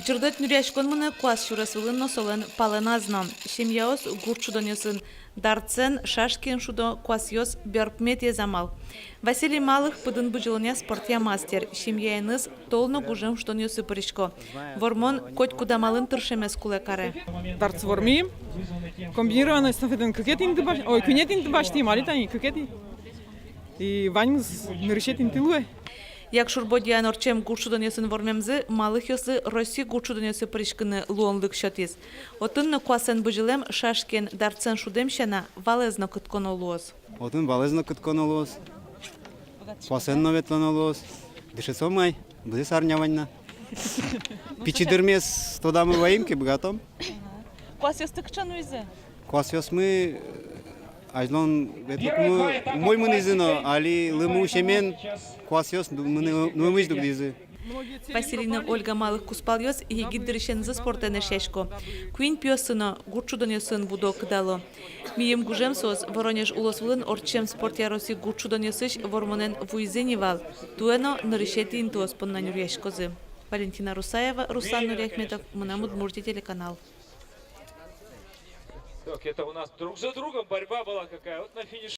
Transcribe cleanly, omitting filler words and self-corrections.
Жырдат нүряшкон мына класс шурасылын носолын паленазно. Семьяос гурчудонесын дарцен шашкин шудо классиос бёрпмет езамал. Василий Малых пыдын быжилыня спортя мастер. Семьяйныз толно гужем штонесы паришко. Вормон коть кудамалын тыршемес кулекаре. Darts vormi, комбинированно эстафетен кюкетин дебаш, ой, кюнетин дебаш ти малитани кюкети. И ваньмыз нырышетин тилуе. Як шурбодия норчем гурчудонесын вормемзы, Малых ёсы Россия гурчудонесы паришкыны луонлык шатис. Отынны классен быжилем шашкен дарцен шудемщана валезно кыткон олуос. Отын валезно кыткон олуос. Классенно ветлен олуос. Дышесомай, буде сарняваньна. Пичидермес тода мы воимки богатом. Класс ёс тыкчан уйзе? Класс ёс мы ажлон ветлок мы мой мы низино, али лыму шемен класс ёс мы мыждук дизи. Василина Ольга Малых куспалёс и гиддеришензы спортене шешко. Куин пёсыно гурчудонесын будо кыдало. Мием гужем соз Воронеж улосвылын орчем спортя России гурчудонесыш вормонен вуйзенивал. Туэно нарышети интуос понна нюрьешкозы. Валентина Русаева, Руслан Нуряхметов, Мунамуд телеканал. Так, это у нас друг за другом борьба была какая. Вот на финише.